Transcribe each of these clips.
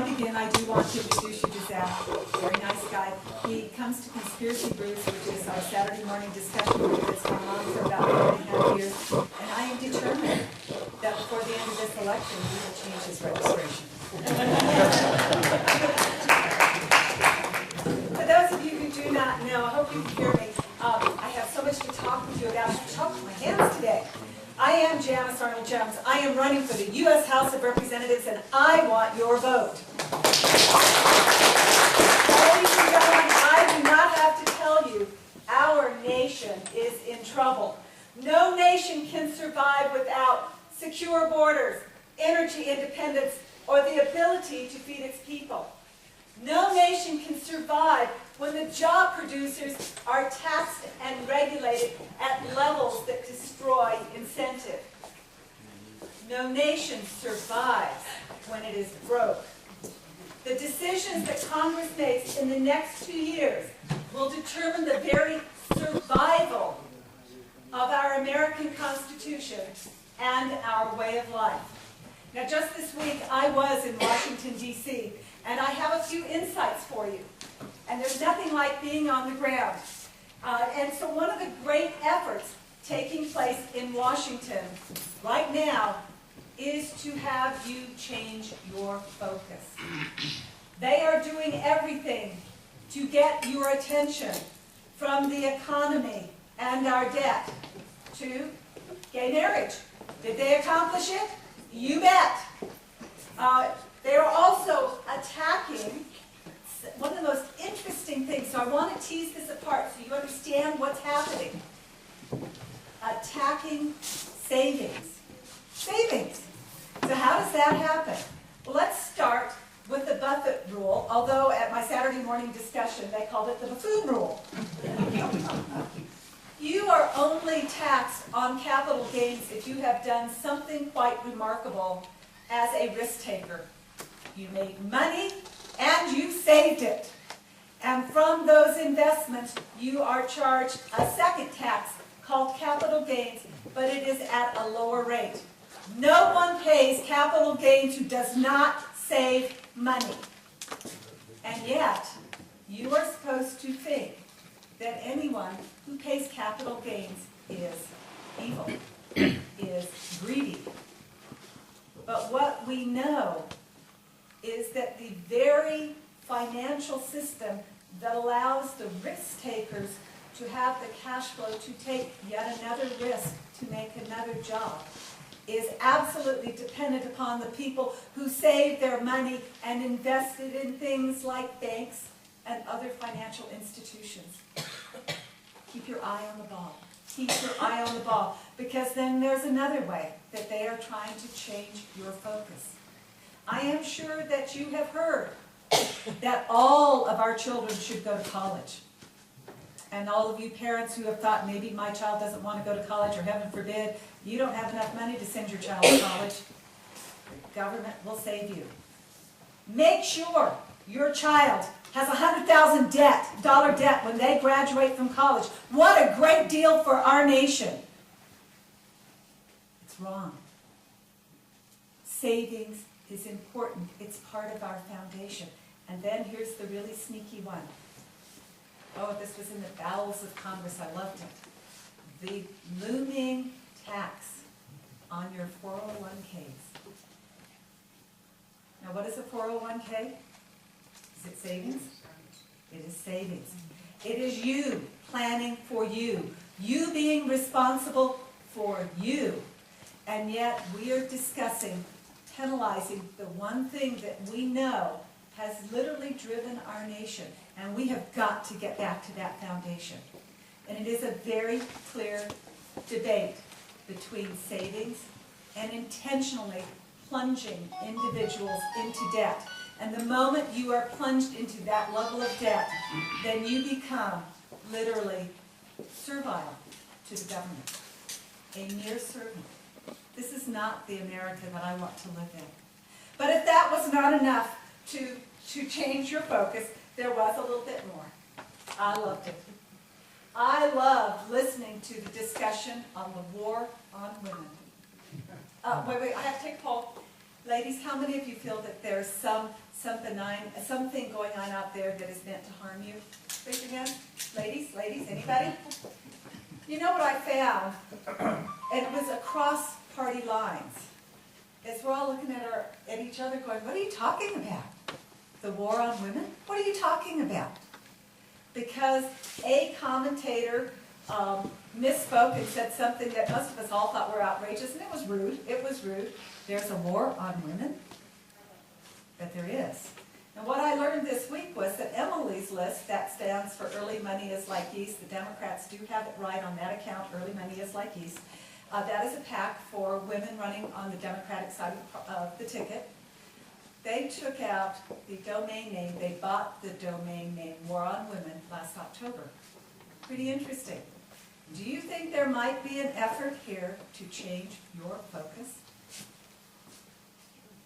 I begin, I do want to introduce you to Zach. Very nice guy. He comes to Conspiracy Brews, which is our Saturday morning discussion group that's gone on for about 4.5 years. And I am determined that before the end of this election, we will change his registration. For those of you who do not know, I hope you can hear me. I have so much to talk with you about. I have chalk in my hands today. I am Janice Arnold-Jones. I am running for the U.S. House of Representatives, and I want your vote. Ladies and gentlemen, I do not have to tell you, our nation is in trouble. No nation can survive without secure borders, energy independence, or the ability to feed its people. No nation can survive when the job producers are taxed and regulated at levels that destroy incentive. No nation survives when it is broke. The decisions that Congress makes in the next 2 years will determine the very survival of our American Constitution and our way of life. Now, just this week, I was in Washington, D.C., and I have a few insights for you. And there's nothing like being on the ground. And so one of the great efforts taking place in Washington right now is to have you change your focus. They are doing everything to get your attention from the economy and our debt to gay marriage. Did they accomplish it? You bet. They are also attacking one of the most interesting things, so I want to tease this apart so you understand what's happening. Attacking savings. Savings. So how does that happen? Well, let's start with the Buffett rule, although at my Saturday morning discussion they called it the buffoon rule. You are only taxed on capital gains if you have done something quite remarkable as a risk taker. You made money and you saved it. And from those investments, you are charged a second tax called capital gains, but it is at a lower rate. No one pays capital gains who does not save money. And yet, you are supposed to think that anyone who pays capital gains is evil, is greedy. But what we know is that the very financial system that allows the risk takers to have the cash flow to take yet another risk to make another job is absolutely dependent upon the people who save their money and invest it in things like banks and other financial institutions. Keep your eye on the ball. Keep your eye on the ball, because then there's another way that they are trying to change your focus. I am sure that you have heard that all of our children should go to college. And all of you parents who have thought maybe my child doesn't want to go to college, or heaven forbid, you don't have enough money to send your child to college, the government will save you. Make sure your child has $100,000 debt when they graduate from college. What a great deal for our nation. It's wrong. Savings is important. It's part of our foundation. And then here's the really sneaky one. Oh, this was in the bowels of Congress. I loved it. The looming tax on your 401ks. Now, what is a 401k? Is it savings? It is savings. It is you planning for you. You being responsible for you. And yet we are discussing penalizing the one thing that we know has literally driven our nation. And we have got to get back to that foundation. And it is a very clear debate between savings and intentionally plunging individuals into debt. And the moment you are plunged into that level of debt, then you become literally servile to the government, a mere servant. This is not the America that I want to live in. But if that was not enough to change your focus, there was a little bit more. I loved it. I loved listening to the discussion on the war on women. Wait, I have to take a poll. Ladies, how many of you feel that there's some something going on out there that is meant to harm you? Raise your hand. Ladies, anybody? You know what I found? And it was across party lines. As we're all looking at each other going, what are you talking about? The war on women? What are you talking about? Because a commentator misspoke and said something that most of us all thought were outrageous, and it was rude. It was rude. There's a war on women? But there is. And what I learned this week was that Emily's list, that stands for Early Money is Like Yeast. The Democrats do have it right on that account, Early Money is Like Yeast. That is a PAC for women running on the Democratic side of the ticket. They took out the domain name, they bought the domain name War on Women last October. Pretty interesting. Do you think there might be an effort here to change your focus?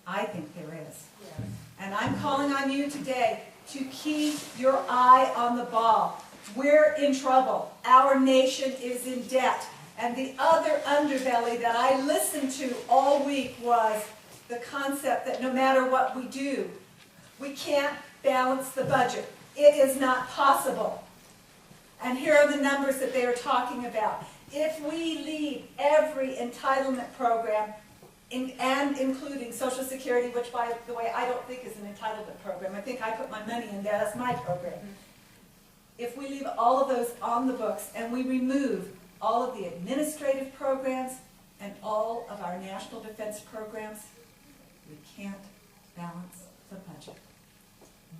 I think there is. Yes. And I'm calling on you today to keep your eye on the ball. We're in trouble. Our nation is in debt. And the other underbelly that I listened to all week was the concept that no matter what we do, we can't balance the budget. It is not possible. And here are the numbers that they are talking about. If we leave every entitlement program, and including Social Security, which, by the way, I don't think is an entitlement program. I think I put my money in there. That's my program. If we leave all of those on the books and we remove all of the administrative programs and all of our national defense programs, we can't balance the budget.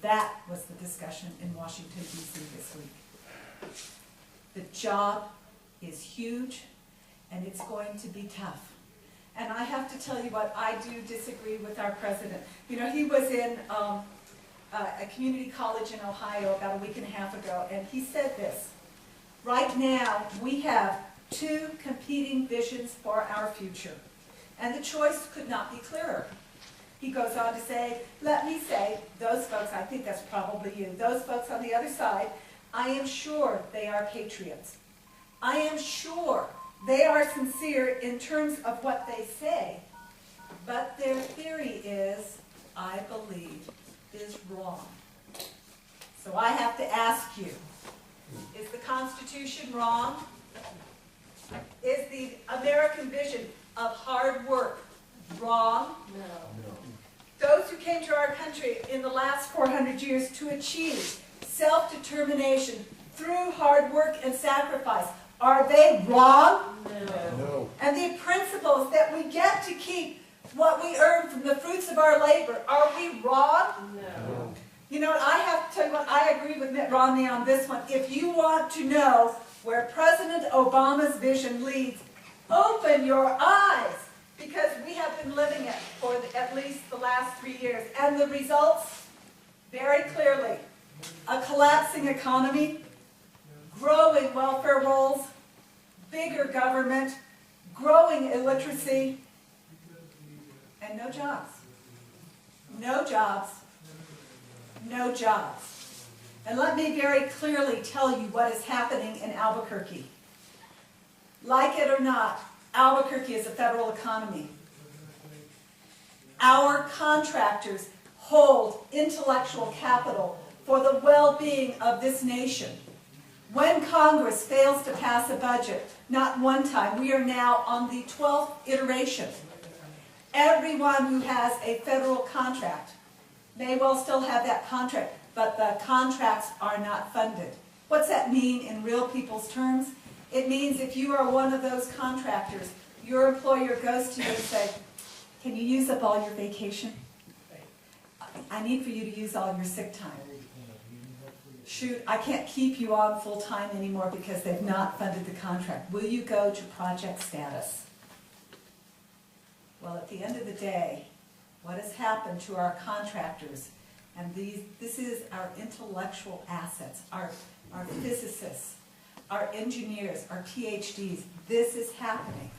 That was the discussion in Washington, D.C. this week. The job is huge, and it's going to be tough. And I have to tell you what, I do disagree with our president. You know, he was in a community college in Ohio about a week and a half ago, and he said this: right now, we have two competing visions for our future, and the choice could not be clearer. He goes on to say, let me say, those folks, I think that's probably you, those folks on the other side, I am sure they are patriots. I am sure they are sincere in terms of what they say, but their theory is, I believe, is wrong. So I have to ask you, is the Constitution wrong? Is the American vision of hard work wrong? No. Those who came to our country in the last 400 years to achieve self-determination through hard work and sacrifice, are they wrong? No. And the principles that we get to keep what we earn from the fruits of our labor, are we wrong? No. You know what, I have to tell you what, I agree with Mitt Romney on this one. If you want to know where President Obama's vision leads, open your eyes, because we have been living it for at least the last 3 years. And the results, very clearly, a collapsing economy, growing welfare rolls, bigger government, growing illiteracy, and no jobs. No jobs. No jobs. And let me very clearly tell you what is happening in Albuquerque. Like it or not, Albuquerque is a federal economy. Our contractors hold intellectual capital for the well-being of this nation. When Congress fails to pass a budget, not one time, we are now on the 12th iteration. Everyone who has a federal contract may well still have that contract, but the contracts are not funded. What's that mean in real people's terms? It means if you are one of those contractors, your employer goes to you and says, can you use up all your vacation? I need for you to use all your sick time. Shoot, I can't keep you on full time anymore because they've not funded the contract. Will you go to project status? Well, at the end of the day, what has happened to our contractors, and this is our intellectual assets, our physicists, our engineers, our PhDs, this is happening.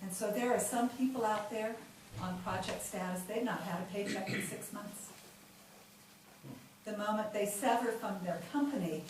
And so there are some people out there on project status, they've not had a paycheck in 6 months. The moment they sever from their company,